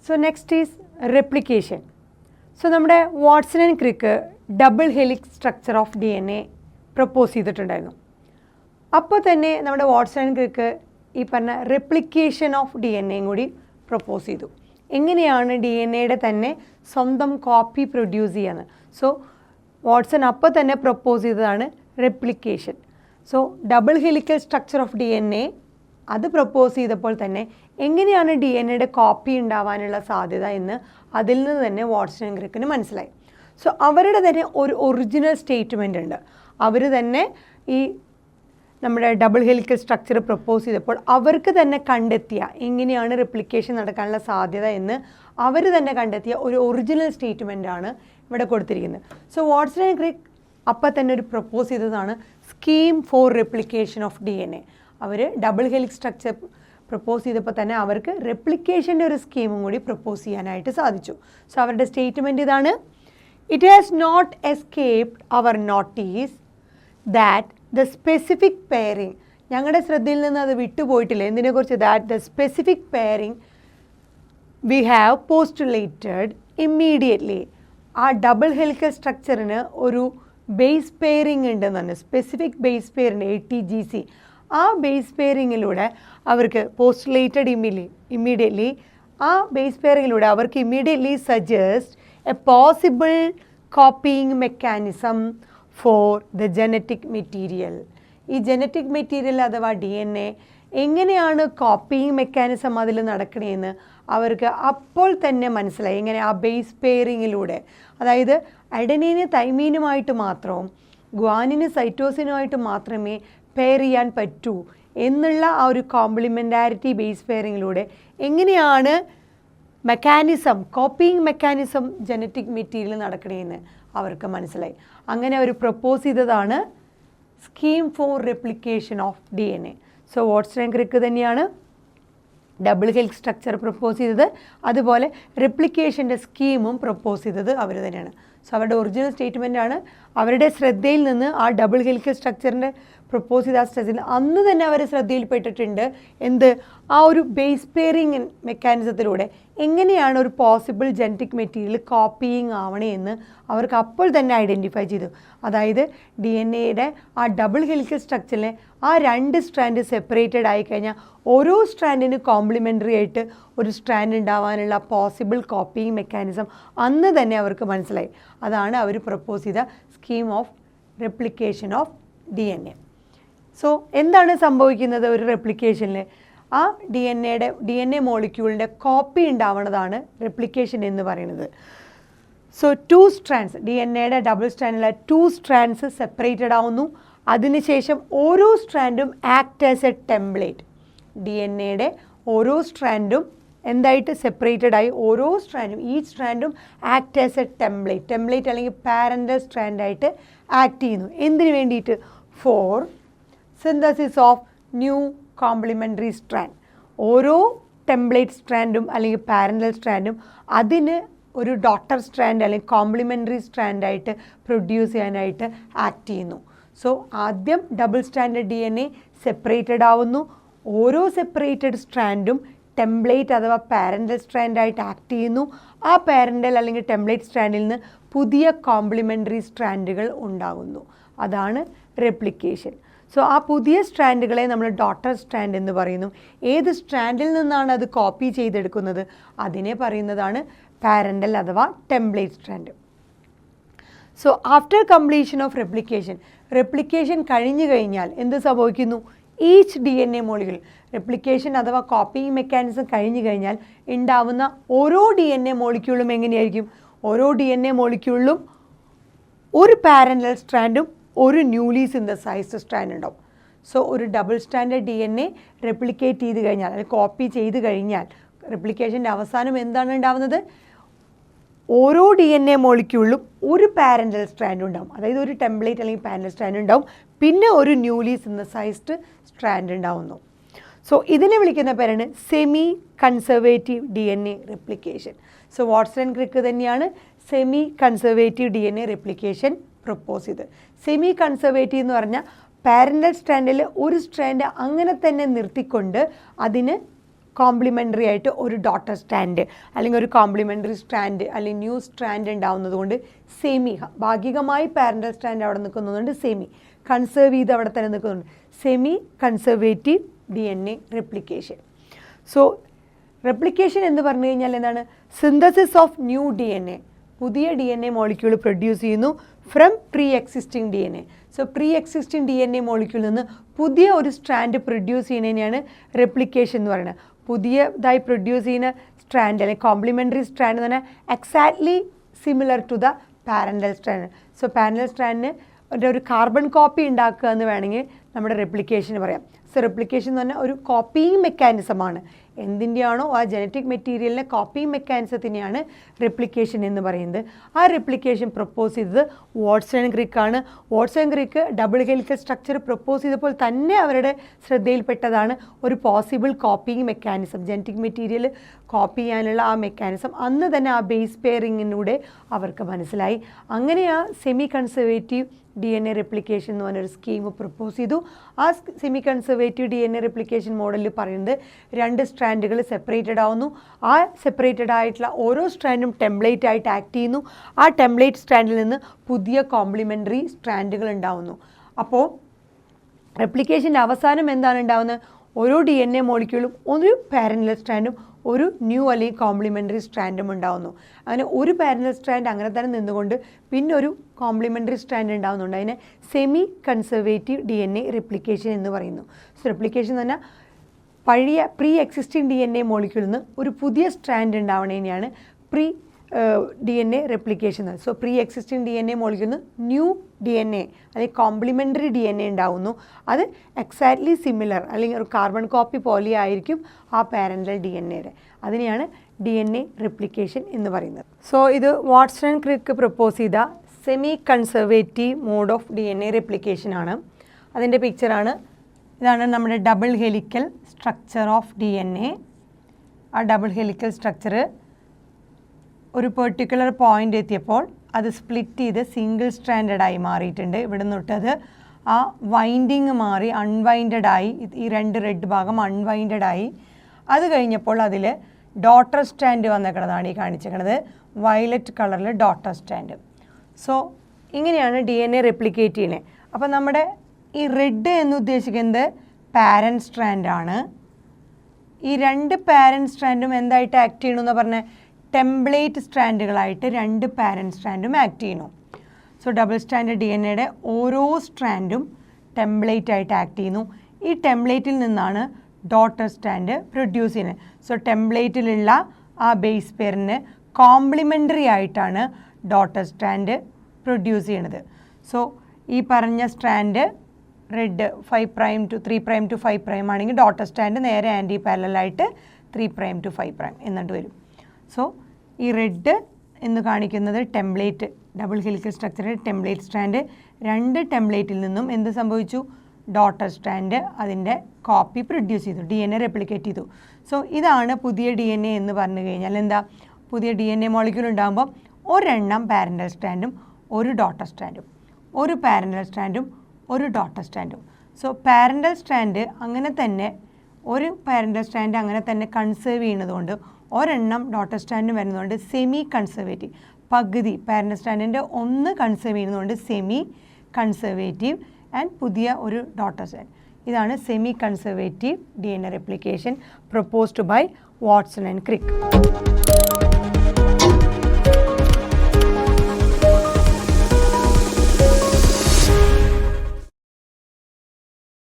So next is replication. So നമ്മുടെ Watson and Crick double helix structure of DNA propose ചെയ്തിട്ടുണ്ടായിരുന്നു. അപ്പോൾ തന്നെ നമ്മുടെ വാട്സൺ ആൻഡ് ക്രിക്ക് ഈ പറഞ്ഞ റെപ്ലിക്കേഷൻ ഓഫ് DNA കൂടി പ്രപ്പോസ് ചെയ്തു. എങ്ങനെയാണ് DNA തന്നെ സ്വന്തം കോപ്പി പ്രൊഡ്യൂസ് ചെയ്യുന്നത്. സോ വാട്സൺ അപ്പോൾ തന്നെ പ്രപ്പോസ് ചെയ്തതാണ് replication. So double helical structure of DNA അത് പ്രപ്പോസ് ചെയ്തപ്പോൾ തന്നെ എങ്ങനെയാണ് DNA കോപ്പി ഉണ്ടാവാനുള്ള സാധ്യത എന്ന് അതിൽ നിന്ന് തന്നെ വാട്സൺ ആൻഡ് ക്രിക്കിന് മനസ്സിലായി. സോ അവരുടെ തന്നെ ഒരു ഒറിജിനൽ സ്റ്റേറ്റ്മെൻ്റ് ഉണ്ട്. അവർ തന്നെ ഈ നമ്മുടെ ഡബിൾ ഹെലിക്കൽ സ്ട്രക്ചർ പ്രപ്പോസ് ചെയ്തപ്പോൾ അവർക്ക് തന്നെ കണ്ടെത്തിയ എങ്ങനെയാണ് റെപ്ലിക്കേഷൻ നടക്കാനുള്ള സാധ്യത എന്ന് അവർ തന്നെ കണ്ടെത്തിയ ഒരു ഒറിജിനൽ സ്റ്റേറ്റ്മെൻറ്റാണ് ഇവിടെ കൊടുത്തിരിക്കുന്നത്. സോ വാട്സൺ ആൻഡ് ക്രിക്ക് അപ്പം തന്നെ ഒരു പ്രപ്പോസ് ചെയ്തതാണ് scheme for replication of DNA. അവർ ഡബിൾ ഹെലിക്സ് സ്ട്രക്ചർ പ്രപ്പോസ് ചെയ്തപ്പോൾ തന്നെ അവർക്ക് റെപ്ലിക്കേഷൻ്റെ ഒരു സ്കീമും കൂടി പ്രപ്പോസ് ചെയ്യാനായിട്ട് സാധിച്ചു. സോ അവരുടെ സ്റ്റേറ്റ്മെൻറ്റ് ഇതാണ്: ഇറ്റ് ഹാസ് നോട്ട് എസ്കേപ്ഡ് അവർ notice that the specific pairing, ഞങ്ങളുടെ ശ്രദ്ധയിൽ നിന്ന് അത് വിട്ടുപോയിട്ടില്ല. എന്തിനെക്കുറിച്ച്? That the specific pairing we have postulated immediately. ആ ഡബിൾ ഹെലിക്കൽ സ്ട്രക്ചറിന് ഒരു ബേസ് പെയറിംഗ് ഉണ്ടെന്ന് തന്നെ, സ്പെസിഫിക് ബേസ് പെയറിൻ്റെ ATGC. ആ ബേസ് പെയറിങ്ങിലൂടെ അവർക്ക് പോസ്റ്റുലേറ്റഡ് ഇമ്മീഡിയറ്റ്ലി ആ ബേസ് പെയറിങ്ങിലൂടെ അവർക്ക് immediately suggest a possible copying mechanism for the genetic material. ഈ ജനറ്റിക് മെറ്റീരിയൽ അഥവാ DNA എങ്ങനെയാണ് കോപ്പിയിങ് മെക്കാനിസം അതിൽ നടക്കണേന്ന് അവർക്ക് അപ്പോൾ തന്നെ മനസ്സിലായി. എങ്ങനെ? ആ ബേസ് പെയറിങ്ങിലൂടെ. അതായത് അഡനീന് തൈമീനുമായിട്ട് മാത്രവും ഗ്വാനിന് സൈറ്റോസിനുമായിട്ട് മാത്രമേ പെയർ ചെയ്യാൻ പറ്റൂ എന്നുള്ള ആ ഒരു കോംപ്ലിമെൻറ്റാരിറ്റി ബേസ് പെയറിങ്ങിലൂടെ എങ്ങനെയാണ് mechanism, copying mechanism genetic material നടക്കണേന്ന് അവർക്ക് മനസ്സിലായി. അങ്ങനെ അവർ പ്രപ്പോസ് ചെയ്തതാണ് scheme for replication of DNA. So Watson and Crick തന്നെയാണ് ഡബിൾ ഹെലിക്സ് സ്ട്രക്ചർ പ്രപ്പോസ് ചെയ്തത്. അതുപോലെ റെപ്ലിക്കേഷൻ്റെ സ്കീമും പ്രപ്പോസ് ചെയ്തത് അവർ തന്നെയാണ്. സോ അവരുടെ ഒറിജിനൽ സ്റ്റേറ്റ്മെൻറ്റാണ്. അവരുടെ ശ്രദ്ധയിൽ നിന്ന് ആ ഡബിൾ ഹെലിക്കൽ സ്ട്രക്ചറിൻ്റെ പ്രപ്പോസ് ചെയ്ത ആ സ്ട്രക്ചറിൽ അന്ന് തന്നെ അവർ ശ്രദ്ധയിൽപ്പെട്ടിട്ടുണ്ട്. എന്ത്? ആ ഒരു ബേസ് പെയറിങ് മെക്കാനിസത്തിലൂടെ എങ്ങനെയാണ് ഒരു പോസിബിൾ ജനറ്റിക് മെറ്റീരിയൽ കോപ്പിയിങ് ആവണേ എന്ന് അവർക്ക് അപ്പോൾ തന്നെ ഐഡൻറ്റിഫൈ ചെയ്തു. അതായത് DNA ആ ഡബിൾ ഹെലിക്കൽ സ്ട്രക്ചറിലെ ആ 2 സ്ട്രാൻഡ് സെപ്പറേറ്റഡ് ആയിക്കഴിഞ്ഞാൽ ഓരോ സ്ട്രാൻഡിന് കോംപ്ലിമെൻ്ററി ആയിട്ട് ഒരു സ്ട്രാൻഡ് ഉണ്ടാവാനുള്ള പോസിബിൾ കോപ്പിയിങ് മെക്കാനിസം അന്ന് തന്നെ അവർക്ക് മനസ്സിലായി. അതാണ് അവർ പ്രപ്പോസ് ചെയ്ത scheme of replication of DNA. So എന്താണ് സംഭവിക്കുന്നത് ഒരു റെപ്ലിക്കേഷനിൽ? ആ DNA മോളിക്യൂളിൻ്റെ കോപ്പി ഉണ്ടാവുന്നതാണ് റെപ്ലിക്കേഷൻ എന്ന് പറയുന്നത്. സോ 2 സ്ട്രാൻഡ്സ്, DNA ഡബിൾ സ്ട്രാൻഡിലെ 2 സ്ട്രാൻഡ്സ് സെപ്പറേറ്റഡ് ആവുന്നു. അതിനുശേഷം ഓരോ സ്ട്രാൻഡും act as a template. DNA ഓരോ സ്ട്രാൻഡും എന്തായിട്ട് സെപ്പറേറ്റഡ് ആയി ഓരോ സ്ട്രാൻഡും ഈച്ച് സ്ട്രാൻഡും ആക്ട് ആസ് എ ടെംപ്ലേറ്റ് അല്ലെങ്കിൽ പാരൻ്റൽ സ്ട്രാൻഡായിട്ട് ആക്ട് ചെയ്യുന്നു. എന്തിനു വേണ്ടിയിട്ട്? For synthesis of new complementary strand. ഓരോ ടെംപ്ലേറ്റ് സ്ട്രാൻഡും അല്ലെങ്കിൽ പാരൻ്റൽ സ്ട്രാൻഡും അതിന് ഒരു ഡോട്ടർ സ്ട്രാൻഡ് അല്ലെങ്കിൽ കോംപ്ലിമെൻ്ററി സ്ട്രാൻഡായിട്ട് പ്രൊഡ്യൂസ് ചെയ്യാനായിട്ട് ആക്ട് ചെയ്യുന്നു. സോ ആദ്യം ഡബിൾ സ്ട്രാൻഡ് DNA സെപ്പറേറ്റഡ് ആവുന്നു. ഓരോ സെപ്പറേറ്റഡ് സ്ട്രാൻഡും ടെംപ്ലേറ്റ് അഥവാ പാരൻ്റൽ സ്ട്രാൻഡായിട്ട് ആക്ട് ചെയ്യുന്നു. ആ പാരൻ്റൽ അല്ലെങ്കിൽ ടെംപ്ലേറ്റ് സ്ട്രാൻഡിൽ നിന്ന് പുതിയ കോംപ്ലിമെൻ്ററി സ്ട്രാൻഡുകൾ ഉണ്ടാകുന്നു. അതാണ് റെപ്ലിക്കേഷൻ. സോ ആ പുതിയ സ്ട്രാൻഡുകളെ നമ്മൾ ഡോട്ടർ സ്ട്രാൻഡ് എന്ന് പറയുന്നു. ഏത് സ്ട്രാൻഡിൽ നിന്നാണ് അത് കോപ്പി ചെയ്തെടുക്കുന്നത് അതിനെ പറയുന്നതാണ് പാരൻ്റൽ അഥവാ template strand. So after completion of replication കഴിഞ്ഞു കഴിഞ്ഞാൽ എന്ത് സംഭവിക്കുന്നു? ഈച്ച് DNA മോളിക്യൂൾ റെപ്ലിക്കേഷൻ അഥവാ കോപ്പിയിങ് മെക്കാനിസം കഴിഞ്ഞു കഴിഞ്ഞാൽ ഉണ്ടാവുന്ന ഓരോ DNA മോളിക്യൂളും എങ്ങനെയായിരിക്കും? ഓരോ DNA മോളിക്യൂളിലും ഒരു പാരൻ്റൽ സ്ട്രാൻഡും ഒരു ന്യൂലി സിന്തസൈസ്ഡ് സ്ട്രാൻഡ് ഉണ്ടാവും. സോ ഒരു ഡബിൾ സ്ട്രാൻഡ് DNA റെപ്ലിക്കേറ്റ് ചെയ്ത് കഴിഞ്ഞാൽ അല്ലെങ്കിൽ കോപ്പി ചെയ്ത് കഴിഞ്ഞാൽ റെപ്ലിക്കേഷൻ്റെ അവസാനം എന്താണ് ഉണ്ടാവുന്നത്? ഓരോ DNA മോളിക്യൂളിലും ഒരു പാരൻ്റൽ സ്ട്രാൻഡ് ഉണ്ടാവും. അതായത് ഒരു ടെംപ്ലേറ്റ് അല്ലെങ്കിൽ പാരൻ്റൽ സ്ട്രാൻഡ് ഉണ്ടാവും. പിന്നെ ഒരു ന്യൂലി സിന്തസൈസ്ഡ് സ്ട്രാൻഡ് ഉണ്ടാവുന്നു. സോ ഇതിനെ വിളിക്കുന്ന പേരാണ് semi conservative DNA replication. So Watson and Crick തന്നെയാണ് semi conservative DNA replication propose ചെയ്ത്. സെമി കൺസർവേറ്റീവ് എന്ന് പറഞ്ഞാൽ പാരൻ്റൽ സ്ട്രാൻഡിൽ ഒരു സ്ട്രാൻഡ് അങ്ങനെ തന്നെ നിർത്തിക്കൊണ്ട് അതിന് കോംപ്ലിമെൻ്ററി ആയിട്ട് ഒരു ഡോട്ടർ സ്റ്റാൻഡ് അല്ലെങ്കിൽ ഒരു കോംപ്ലിമെൻ്ററി സ്ട്രാൻഡ് അല്ലെങ്കിൽ ന്യൂ സ്ട്രാൻഡ് ഉണ്ടാവുന്നത് കൊണ്ട് സെമി, ഭാഗികമായി പാരൻ്റൽ സ്ട്രാൻഡ് അവിടെ നിൽക്കുന്നതുകൊണ്ട് സെമി, കൺസേർവ് ചെയ്ത് അവിടെ തന്നെ നിൽക്കുന്നുണ്ട്, semi conservative DNA replication. So replication എന്ന് പറഞ്ഞു കഴിഞ്ഞാൽ എന്താണ്? സിന്തസിസ് ഓഫ് ന്യൂ DNA, പുതിയ DNA മോളിക്യൂൾ പ്രൊഡ്യൂസ് ചെയ്യുന്നു from pre existing DNA. So pre existing DNA മോളിക്യൂളിൽ നിന്ന് പുതിയ ഒരു സ്ട്രാൻഡ് പ്രൊഡ്യൂസ് ചെയ്യുന്നതിനെയാണ് റെപ്ലിക്കേഷൻ എന്ന് പറയുന്നത്. പുതിയതായി പ്രൊഡ്യൂസ് ചെയ്യുന്ന സ്ട്രാൻഡ് അല്ലെങ്കിൽ കോംപ്ലിമെൻ്ററി സ്ട്രാൻഡ് എന്ന് പറഞ്ഞാൽ exactly similar to the parental strand. So parental സ്ട്രാൻഡിന് ഒരു കാർബൺ കോപ്പി ഉണ്ടാക്കുക എന്ന് വേണമെങ്കിൽ നമ്മുടെ റെപ്ലിക്കേഷന് പറയാം. സോ റെപ്ലിക്കേഷൻ എന്ന് പറഞ്ഞാൽ ഒരു കോപ്പിയിങ് മെക്കാനിസമാണ്. എന്തിൻ്റെയാണോ ആ ജനറ്റിക് മെറ്റീരിയലിനെ കോപ്പിയിങ് മെക്കാനിസത്തിനെയാണ് റെപ്ലിക്കേഷൻ എന്ന് പറയുന്നത്. ആ റെപ്ലിക്കേഷൻ പ്രപ്പോസ് ചെയ്തത് വാട്സൺ ക്രിക്കാണ്. Watson Crick double helical structure propose ചെയ്തപ്പോൾ തന്നെ അവരുടെ ശ്രദ്ധയിൽപ്പെട്ടതാണ് ഒരു possible copying mechanism, genetic material copy ചെയ്യാനുള്ള ആ മെക്കാനിസം അന്ന് തന്നെ ആ ബേസ് പെയറിങ്ങിലൂടെ അവർക്ക് മനസ്സിലായി. അങ്ങനെ ആ സെമി കൺസർവേറ്റീവ് DNA റെപ്ലിക്കേഷൻ എന്ന് പറഞ്ഞൊരു സ്കീം പ്രപ്പോസ് ചെയ്തു. ആ സെമി കൺസർവേറ്റീവ് DNA റെപ്ലിക്കേഷൻ മോഡലിൽ പറയുന്നത് 2 സ്ട്രാൻഡുകൾ സെപ്പറേറ്റഡ് ആവുന്നു. ആ സെപ്പറേറ്റഡ് ആയിട്ടുള്ള ഓരോ സ്ട്രാൻഡും ടെംപ്ലേറ്റ് ആയിട്ട് ആക്ട് ചെയ്യുന്നു. ആ ടെംപ്ലേറ്റ് സ്ട്രാൻഡിൽ നിന്ന് പുതിയ കോംപ്ലിമെൻ്ററി സ്ട്രാൻഡുകൾ ഉണ്ടാവുന്നു. അപ്പോൾ റെപ്ലിക്കേഷൻ്റെ അവസാനം എന്താണ് ഉണ്ടാവുന്നത്? ഓരോ DNA മോളിക്യൂളും ഒരു പാരലൽ സ്ട്രാൻഡും ഒരു ന്യൂ അല്ലെങ്കിൽ കോംപ്ലിമെൻ്ററി സ്ട്രാൻഡും ഉണ്ടാവുന്നു. അങ്ങനെ ഒരു പാരലൽ സ്ട്രാൻഡ് അങ്ങനെ തന്നെ നിന്നുകൊണ്ട് പിന്നെ ഒരു കോംപ്ലിമെൻ്ററി സ്ട്രാൻഡ് ഉണ്ടാവുന്നുണ്ട്. അതിനെ സെമി കൺസർവേറ്റീവ് DNA റെപ്ലിക്കേഷൻ എന്ന് പറയുന്നു. സോ റെപ്ലിക്കേഷൻ എന്ന് പറഞ്ഞാൽ പഴയ പ്രീ എക്സിസ്റ്റിംഗ് DNA മോളിക്യൂളിൽ നിന്ന് ഒരു പുതിയ സ്ട്രാൻഡ് ഉണ്ടാവുന്നതിനെയാണ് pre DNA replication. So pre existing DNA മോളിക്യൂളിൽ നിന്ന് ന്യൂ DNA അല്ലെങ്കിൽ കോംപ്ലിമെൻ്ററി DNA ഉണ്ടാവുന്നു. അത് എക്സാക്ട്ലി സിമിലർ അല്ലെങ്കിൽ ഒരു കാർബൺ കോപ്പി പോലെ ആയിരിക്കും ആ പാരൻ്റൽ DNAയുടെ. അതിനെയാണ് DNA റെപ്ലിക്കേഷൻ എന്ന് പറയുന്നത്. സോ ഇത് വാട്സൺ ക്രിക്ക് പ്രപ്പോസ് ചെയ്ത semi conservative mode of DNA replication ആണ്. അതിൻ്റെ പിക്ചറാണ്. ഇതാണ് നമ്മുടെ double helical structure of DNA. ആ ഡബിൾ ഹെലിക്കൽ സ്ട്രക്ചർ ഒരു പെർട്ടിക്കുലർ പോയിൻ്റ് എത്തിയപ്പോൾ അത് സ്പ്ലിറ്റ് ചെയ്ത് സിംഗിൾ സ്ട്രാൻഡഡായി മാറിയിട്ടുണ്ട്. ഇവിടെ നിന്നിട്ടത് ആ വൈൻഡിങ് മാറി അൺവൈൻഡഡായി, ഈ 2 റെഡ് ഭാഗം അൺവൈൻഡഡായി. അത് കഴിഞ്ഞപ്പോൾ അതിൽ ഡോട്ടർ സ്റ്റാൻഡ് വന്നേക്കണതാണ് ഈ കാണിച്ചിരിക്കുന്നത്, വയലറ്റ് കളറിൽ ഡോട്ടർ സ്റ്റാൻഡ്. സോ ഇങ്ങനെയാണ് DNA റെപ്ലിക്കേറ്റ് ചെയ്യുന്നത്. അപ്പോൾ നമ്മുടെ ഈ റെഡ് എന്ന് ഉദ്ദേശിക്കുന്നത് പാരൻറ്റ് സ്ട്രാൻഡാണ്. ഈ 2 പാരൻറ്റ് സ്ട്രാൻഡും എന്തായിട്ട് ആക്ട് ചെയ്യണമെന്ന് പറഞ്ഞാൽ ടെംപ്ലേറ്റ് സ്ട്രാൻഡുകളായിട്ട് 2 പാരൻറ്റ് സ്ട്രാൻഡും ആക്ട് ചെയ്യുന്നു. സോ ഡബിൾ സ്റ്റാൻഡ് DNAയുടെ ഓരോ സ്ട്രാൻഡും ടെംപ്ലേറ്റ് ആയിട്ട് ആക്ട് ചെയ്യുന്നു. ഈ ടെംപ്ലേറ്റിൽ നിന്നാണ് ഡോട്ടർ സ്റ്റാൻഡ് പ്രൊഡ്യൂസ് ചെയ്യുന്നത്. സോ ടെംപ്ലേറ്റിലുള്ള ആ ബേസ് പെയറിന് കോംപ്ലിമെൻ്ററി ആയിട്ടാണ് ഡോട്ടർ സ്റ്റാൻഡ് പ്രൊഡ്യൂസ് ചെയ്യണത്. സോ ഈ പറഞ്ഞ സ്ട്രാൻഡ് റെഡ് 5' to 3' to 5' ആണെങ്കിൽ ഡോട്ടർ സ്റ്റാൻഡ് നേരെ ആൻറ്റി പാരലലായിട്ട് 3' to 5' എന്നിട്ട് വരും. സോ ഈ റെഡ് എന്ന് കാണിക്കുന്നത് ടെംപ്ലേറ്റ്, ഡബിൾ ഹെലിക്കൽ സ്ട്രക്ചറിൽ ടെംപ്ലേറ്റ് സ്ട്രാൻഡ്. 2 ടെംപ്ലേറ്റിൽ നിന്നും എന്ത് സംഭവിച്ചു? ഡോട്ടർ സ്ട്രാൻഡ് അതിൻ്റെ കോപ്പി പ്രൊഡ്യൂസ് ചെയ്തു, DNA റെപ്ലിക്കേറ്റ് ചെയ്തു. സോ ഇതാണ് പുതിയ DNA എന്ന് പറഞ്ഞു കഴിഞ്ഞാൽ എന്താ? പുതിയ DNA മോളിക്യൂൾ ഉണ്ടാകുമ്പോൾ ഒരെണ്ണം പാരൻ്റൽ സ്ട്രാൻഡും ഒരു ഡോട്ടർ സ്ട്രാൻഡും, ഒരു പാരൻ്റൽ സ്ട്രാൻഡും ഒരു ഡോട്ടർ സ്റ്റാൻഡും. സോ പാരൻ്റൽ സ്ട്രാൻഡ് അങ്ങനെ തന്നെ ഒരു പാരൻ്റൽ സ്ട്രാൻഡ് അങ്ങനെ തന്നെ കൺസേർവ് ചെയ്യുന്നതുകൊണ്ട് ഒരെണ്ണം ഡോട്ടർ സ്റ്റാൻഡും വരുന്നതുകൊണ്ട് സെമി കൺസർവേറ്റീവ്, പകുതി പാരൻ്റൽ സ്റ്റാൻഡിൻ്റെ 1 കൺസേർവ് ചെയ്യുന്നതുകൊണ്ട് സെമി കൺസർവേറ്റീവ് ആൻഡ് പുതിയ ഒരു ഡോട്ടർ സ്റ്റാൻഡ്. ഇതാണ് semi conservative DNA replication proposed by Watson and Crick.